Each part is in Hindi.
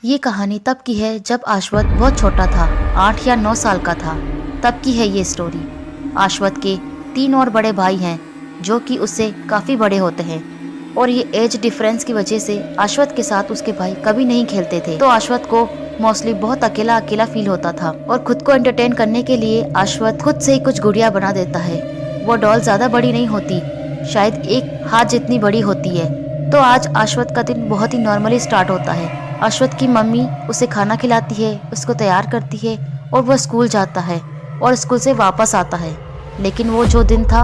ये कहानी तब की है जब आशवत बहुत छोटा था, 8 या 9 साल का था। तब की है ये स्टोरी। आशवत के 3 और बड़े भाई हैं जो कि उससे काफ़ी बड़े होते हैं और ये एज डिफरेंस की वजह से आशवत के साथ उसके भाई कभी नहीं खेलते थे। तो आशवत को मोस्टली बहुत अकेला अकेला फील होता था और खुद को एंटरटेन करने के लिए आशवत खुद से ही कुछ गुड़िया बना देता है। वो डॉल ज़्यादा बड़ी नहीं होती, शायद एक हाथ जितनी बड़ी होती है। तो आज आशवत का दिन बहुत ही नॉर्मली स्टार्ट होता है। आशवत की मम्मी उसे खाना खिलाती है, उसको तैयार करती है और वह स्कूल जाता है और स्कूल से वापस आता है। लेकिन वो जो दिन था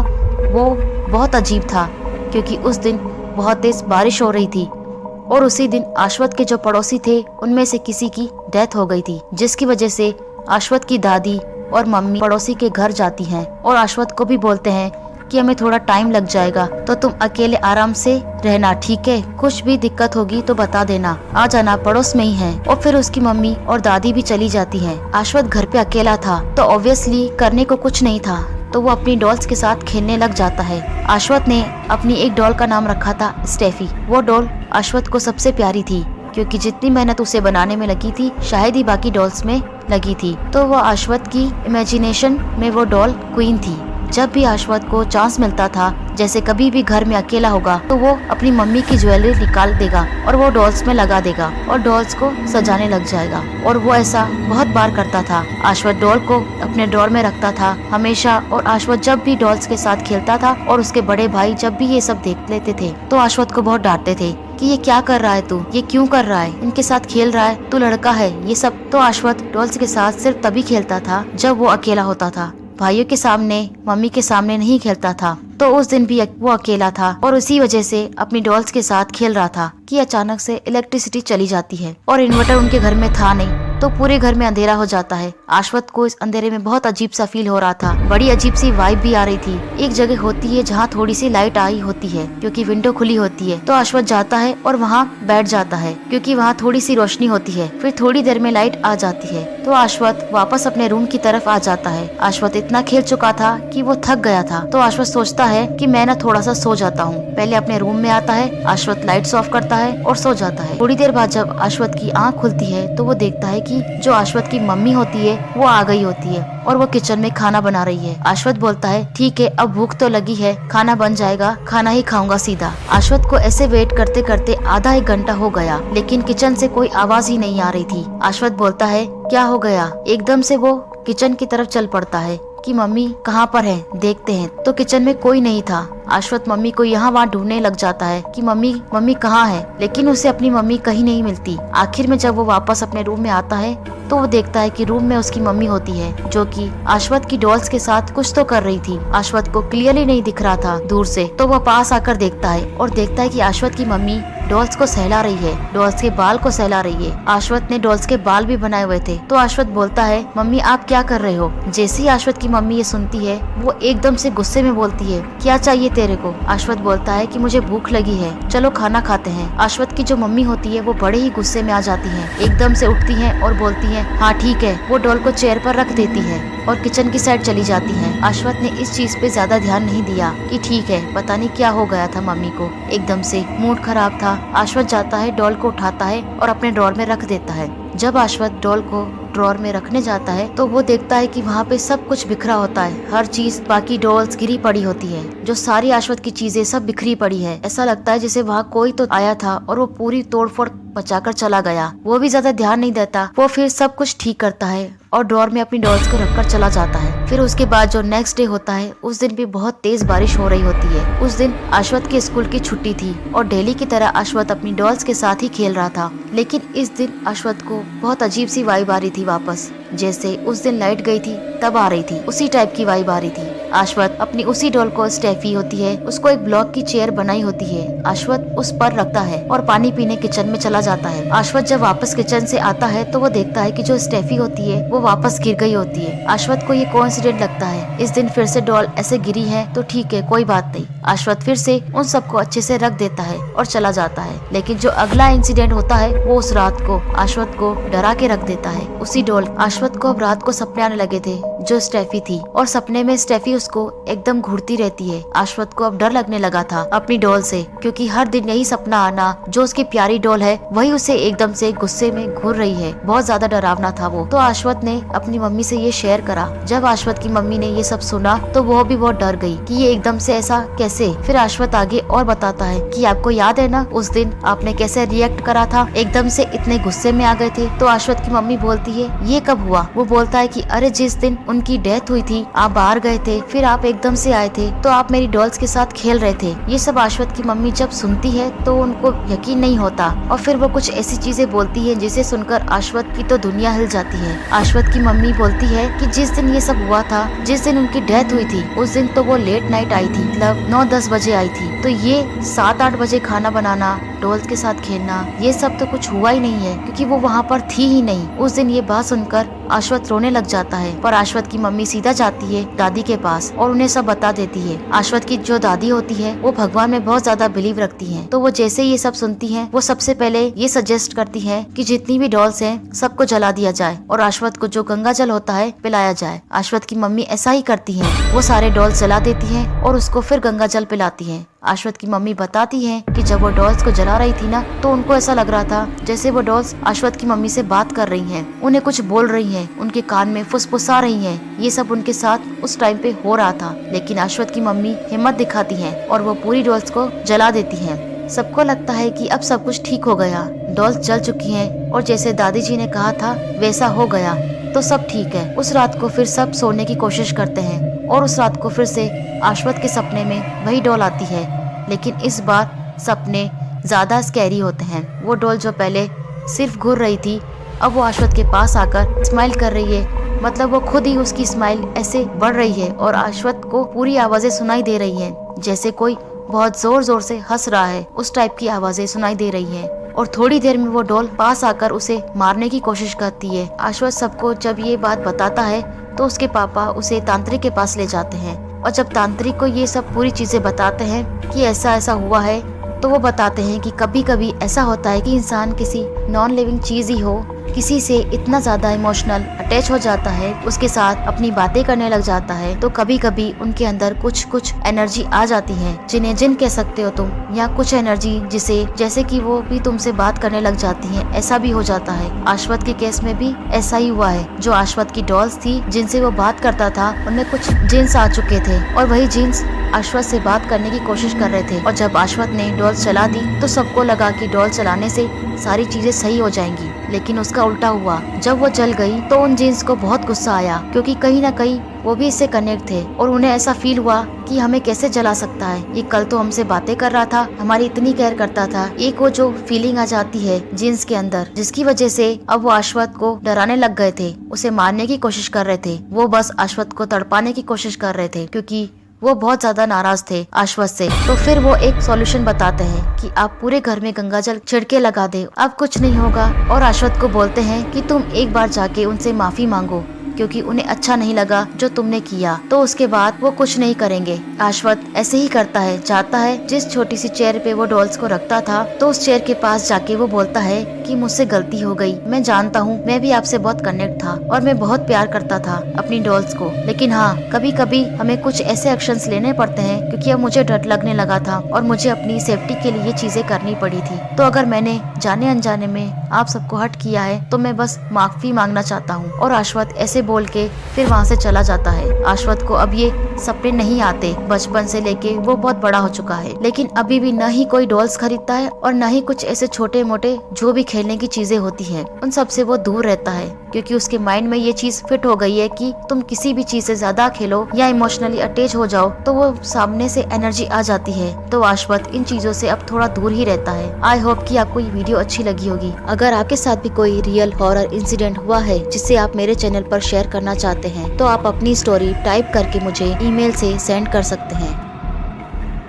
वो बहुत अजीब था क्योंकि उस दिन बहुत तेज बारिश हो रही थी और उसी दिन आशवत के जो पड़ोसी थे उनमें से किसी की डेथ हो गई थी, जिसकी वजह से आशवत की दादी और मम्मी पड़ोसी के घर जाती हैं और आशवत को भी बोलते हैं कि हमें थोड़ा टाइम लग जाएगा तो तुम अकेले आराम से रहना, ठीक है? कुछ भी दिक्कत होगी तो बता देना, आ जाना, पड़ोस में ही है। और फिर उसकी मम्मी और दादी भी चली जाती हैं। आशवत घर पे अकेला था तो ऑब्वियसली करने को कुछ नहीं था, तो वो अपनी डॉल्स के साथ खेलने लग जाता है। आशवत ने अपनी एक डॉल का नाम रखा था स्टेफी। वो डॉल आशवत को सबसे प्यारी थी क्योंकि जितनी मेहनत उसे बनाने में लगी थी शायद ही बाकी डॉल्स में लगी थी। तो वो आशवत की इमेजिनेशन में वो डॉल क्वीन थी। जब भी आशवत को चांस मिलता था, जैसे कभी भी घर में अकेला होगा, तो वो अपनी मम्मी की ज्वेलरी निकाल देगा और वो डॉल्स में लगा देगा और डॉल्स को सजाने लग जाएगा। और वो ऐसा बहुत बार करता था। आशवत डॉल को अपने ड्रॉर में रखता था हमेशा और आशवत जब भी डॉल्स के साथ खेलता था और उसके बड़े भाई जब भी ये सब देख लेते थे तो आशवत को बहुत डांटते थे कि ये क्या कर रहा है तू, ये क्यों कर रहा है, इनके साथ खेल रहा है, तू लड़का है, ये सब। तो आशवत डॉल्स के साथ सिर्फ तभी खेलता था जब वो अकेला होता था। भाइयों के सामने, मम्मी के सामने नहीं खेलता था। तो उस दिन भी वो अकेला था और उसी वजह से अपनी डॉल्स के साथ खेल रहा था कि अचानक से इलेक्ट्रिसिटी चली जाती है और इन्वर्टर उनके घर में था नहीं, तो पूरे घर में अंधेरा हो जाता है। आशवत को इस अंधेरे में बहुत अजीब सा फील हो रहा था, बड़ी अजीब सी वाइब भी आ रही थी। एक जगह होती है जहाँ थोड़ी सी लाइट आई होती है क्योंकि विंडो खुली होती है, तो आशवत जाता है और वहाँ बैठ जाता है क्योंकि वहाँ थोड़ी सी रोशनी होती है। फिर थोड़ी देर में लाइट आ जाती है तो आशवत वापस अपने रूम की तरफ आ जाता है। आशवत इतना खेल चुका था कि वो थक गया था, तो आशवत सोचता है कि मैं ना थोड़ा सा सो जाता हूँ। पहले अपने रूम में आता है, आशवत लाइट्स ऑफ करता है और सो जाता है। थोड़ी देर बाद जब आशवत की आँख खुलती है तो वो देखता है कि जो आशवत की मम्मी होती है वो आ गई होती है और वो किचन में खाना बना रही है। आशवत बोलता है ठीक है, अब भूख तो लगी है, खाना बन जाएगा, खाना ही खाऊंगा सीधा। आशवत को ऐसे वेट करते करते आधा 1 घंटा हो गया लेकिन किचन से कोई आवाज ही नहीं आ रही थी। आशवत बोलता है क्या हो गया? एकदम से वो किचन की तरफ चल पड़ता है कि मम्मी कहाँ पर है, देखते हैं। तो किचन में कोई नहीं था। आशवत मम्मी को यहाँ वहाँ ढूंढने लग जाता है कि मम्मी कहाँ है, लेकिन उसे अपनी मम्मी कहीं नहीं मिलती। आखिर में जब वो वापस अपने रूम में आता है तो वो देखता है कि रूम में उसकी मम्मी होती है जो कि आशवत की डॉल्स के साथ कुछ तो कर रही थी। आशवत को क्लियरली नहीं दिख रहा था दूर से, तो वह पास आकर देखता है और देखता है कि आशवत की मम्मी डॉल्स को सहला रही है, डॉल्स के बाल को सहला रही है। आशवत ने डॉल्स के बाल भी बनाए हुए थे। तो आशवत बोलता है मम्मी आप क्या कर रहे हो? जैसे ही आशवत की मम्मी ये सुनती है वो एकदम से गुस्से में बोलती है क्या चाहिए तेरे को? आशवत बोलता है कि मुझे भूख लगी है, चलो खाना खाते हैं। आशवत की जो मम्मी होती है वो बड़े ही गुस्से में आ जाती है, एकदम से उठती है और बोलती है हाँ ठीक है। वो डॉल को चेयर पर रख देती है और किचन की साइड चली जाती है। आशवत ने इस चीज पे ज्यादा ध्यान नहीं दिया कि ठीक है, पता नहीं क्या हो गया था मम्मी को, एकदम से मूड खराब था। आशवत जाता है, डॉल को उठाता है और अपने ड्रॉर में रख देता है। जब आशवत डॉल को ड्रॉर में रखने जाता है तो वो देखता है कि वहाँ पे सब कुछ बिखरा होता है, हर चीज, बाकी डॉल्स गिरी पड़ी होती है, जो सारी आशवत की चीजें सब बिखरी पड़ी है। ऐसा लगता है जैसे वहाँ कोई तो आया था और वो पूरी तोड़फोड़ बचाकर चला गया। वो भी ज्यादा ध्यान नहीं देता, वो फिर सब कुछ ठीक करता है और ड्रॉर में अपनी डॉल्स को रखकर चला जाता है। फिर उसके बाद जो नेक्स्ट डे होता है उस दिन भी बहुत तेज बारिश हो रही होती है। उस दिन आशवत के स्कूल की छुट्टी थी और डेली की तरह आशवत अपनी डॉल्स के साथ ही खेल रहा था। लेकिन इस दिन आशवत को बहुत अजीब सी वाइब आ रही थी, वापस जैसे उस दिन लाइट गई थी तब आ रही थी, उसी टाइप की वाइब आ रही थी। आशवत अपनी उसी डॉल को, स्टेफी होती है, उसको एक ब्लॉक की चेयर बनाई होती है, आशवत उस पर रखता है और पानी पीने किचन में चला जाता है। आशवत जब वापस किचन से आता है तो वो देखता है कि जो स्टेफी होती है वो वापस गिर गई होती है। आशवत को ये कोइंसिडेंट लगता है, इस दिन फिर से डॉल ऐसे गिरी है तो ठीक है, कोई बात नहीं। आशवत फिर से उन सबको अच्छे से रख देता है और चला जाता है। लेकिन जो अगला इंसिडेंट होता है वो उस रात को आशवत को डरा के रख देता है। उसी डॉल, आशवत को अब रात को सपने आने लगे थे जो स्टेफी थी, और सपने में स्टेफी उसको एकदम घूरती रहती है। आशवत को अब डर लगने लगा था अपनी डॉल से, क्योंकि हर दिन यही सपना आना, जो उसकी प्यारी डॉल है वही उसे एकदम से गुस्से में घूर रही है। बहुत ज्यादा डरावना था वो। तो आशवत ने अपनी मम्मी से ये शेयर करा। जब आशवत की मम्मी ने ये सब सुना तो वो भी बहुत डर गई कि ये एकदम से ऐसा कैसे। फिर आशवत आगे और बताता है कि आपको याद है ना उस दिन आपने कैसे रिएक्ट करा था, एकदम से इतने गुस्से में आ गए थे। तो आशवत की मम्मी बोलती है ये कब हुआ। वो बोलता है कि अरे जिस दिन उनकी डेथ हुई थी आप बाहर गए थे, फिर आप एकदम से आए थे तो आप मेरी डॉल्स के साथ खेल रहे थे। ये सब आशवत की मम्मी जब सुनती है तो उनको यकीन नहीं होता, और फिर वो कुछ ऐसी चीजें बोलती है जिसे सुनकर आशवत की तो दुनिया हिल जाती है। आशवत की मम्मी बोलती है कि जिस दिन ये सब हुआ था, जिस दिन उनकी डेथ हुई थी, उस दिन तो वो लेट नाइट आई थी, मतलब 9-10 बजे आई थी। तो ये 7-8 बजे खाना बनाना, डॉल्स के साथ खेलना, ये सब तो कुछ हुआ ही नहीं है, क्योंकि वो वहाँ पर थी ही नहीं। उस दिन ये बात सुनकर आशवत रोने लग जाता है, पर आशवत की मम्मी सीधा जाती है दादी के पास और उन्हें सब बता देती है। आशवत की जो दादी होती है वो भगवान में बहुत ज्यादा बिलीव रखती है, तो वो जैसे ये सब सुनती है वो सबसे पहले ये सजेस्ट करती है कि जितनी भी डॉल्स हैं सबको जला दिया जाए और आशवत को जो गंगा जल होता है पिलाया जाए। आशवत की मम्मी ऐसा ही करती है, वो सारे डॉल्स जला देती है और उसको फिर गंगा जल पिलाती है। आशवत की मम्मी बताती है कि जब वो डॉल्स को जला रही थी ना, तो उनको ऐसा लग रहा था जैसे वो डॉल्स आशवत की मम्मी से बात कर रही हैं, उन्हें कुछ बोल रही हैं, उनके कान में फुसफुसा रही हैं। ये सब उनके साथ उस टाइम पे हो रहा था, लेकिन आशवत की मम्मी हिम्मत दिखाती है और वो पूरी डॉल्स को जला देती है। सबको लगता है कि अब सब कुछ ठीक हो गया, डॉल्स जल चुकी हैं और जैसे दादी जी ने कहा था वैसा हो गया, तो सब ठीक है। उस रात को फिर सब सोने की कोशिश करते हैं और उस रात को फिर से आशवत के सपने में वही डॉल आती है, लेकिन इस बार सपने ज्यादा स्कैरी होते हैं। वो डॉल जो पहले सिर्फ घूर रही थी, अब वो आशवत के पास आकर स्माइल कर रही है, मतलब वो खुद ही उसकी स्माइल ऐसे बढ़ रही है और आशवत को पूरी आवाजें सुनाई दे रही हैं, जैसे कोई बहुत जोर जोर से हंस रहा है, उस टाइप की आवाजें सुनाई दे रही हैं। और थोड़ी देर में वो डॉल पास आकर उसे मारने की कोशिश करती है। आशवत सबको जब ये बात बताता है तो उसके पापा उसे तांत्रिक के पास ले जाते हैं, और जब तांत्रिक को ये सब पूरी चीजें बताते हैं कि ऐसा ऐसा हुआ है, तो वो बताते हैं कि कभी कभी ऐसा होता है कि इंसान किसी नॉन लिविंग चीज ही हो, किसी से इतना ज्यादा इमोशनल अटैच हो जाता है, उसके साथ अपनी बातें करने लग जाता है, तो कभी कभी उनके अंदर कुछ एनर्जी आ जाती है, जिन्हें जिन कह सकते हो तुम, या कुछ एनर्जी जिसे जैसे कि वो भी तुमसे बात करने लग जाती है, ऐसा भी हो जाता है। आशवत के केस में भी ऐसा ही हुआ है। जो आशवत की डॉल्स थी जिनसे वो बात करता था, उनमें कुछ जिन्स आ चुके थे और वही जिन्स आशवत से बात करने की कोशिश कर रहे थे। और जब आशवत ने डॉल्स चला दी तो सबको लगा कि डॉल चलाने से सारी चीजें सही हो जाएंगी, लेकिन उसका उल्टा हुआ। जब वो जल गई तो उन जिन्स को बहुत गुस्सा आया, क्योंकि कहीं ना कहीं वो भी इससे कनेक्ट थे और उन्हें ऐसा फील हुआ कि हमें कैसे जला सकता है, ये कल तो हमसे बातें कर रहा था, हमारी इतनी केयर करता था। एक वो जो फीलिंग आ जाती है जिन्स के अंदर, जिसकी वजह से अब वो आशवत को डराने लग गए थे, उसे मारने की कोशिश कर रहे थे। वो बस आशवत को तड़पाने की कोशिश कर रहे थे, क्योंकि वो बहुत ज्यादा नाराज थे आशवत से। तो फिर वो एक सॉल्यूशन बताते हैं कि आप पूरे घर में गंगाजल छिड़के लगा दे, अब कुछ नहीं होगा। और आशवत को बोलते हैं कि तुम एक बार जाके उनसे माफी मांगो, क्योंकि उन्हें अच्छा नहीं लगा जो तुमने किया, तो उसके बाद वो कुछ नहीं करेंगे। आशवत ऐसे ही करता है, जाता है जिस छोटी सी चेयर पे वो डॉल्स को रखता था, तो उस चेयर के पास जाके वो बोलता है कि मुझसे गलती हो गई, मैं जानता हूँ मैं भी आपसे बहुत कनेक्ट था और मैं बहुत प्यार करता था अपनी डॉल्स को, लेकिन हाँ कभी कभी हमें कुछ ऐसे एक्शंस लेने पड़ते हैं, क्योंकि अब मुझे डर लगने लगा था और मुझे अपनी सेफ्टी के लिए ये चीजें करनी पड़ी थी। तो अगर मैंने जाने अनजाने में आप सबको हर्ट किया है तो मैं बस माफी मांगना चाहता हूँ। और आशवत ऐसे बोल के फिर वहाँ से चला जाता है। आशवत को अब ये सपने नहीं आते, बचपन से लेके वो बहुत बड़ा हो चुका है, लेकिन अभी भी न ही कोई डॉल्स खरीदता है और न ही कुछ ऐसे छोटे मोटे जो भी खेलने की चीजें होती है उन सब से वो दूर रहता है, क्योंकि उसके माइंड में ये चीज फिट हो गई है कि तुम किसी भी चीज से ज्यादा खेलो या इमोशनली अटैच हो जाओ तो वो सामने से एनर्जी आ जाती है। तो आशवत इन चीजों से अब थोड़ा दूर ही रहता है। आई होप कि आपको ये वीडियो अच्छी लगी होगी। अगर आपके साथ भी कोई रियल हॉरर इंसिडेंट हुआ है जिससे आप मेरे चैनल पर शेयर करना चाहते हैं, तो आप अपनी स्टोरी टाइप करके मुझे ईमेल से सेंड कर सकते हैं।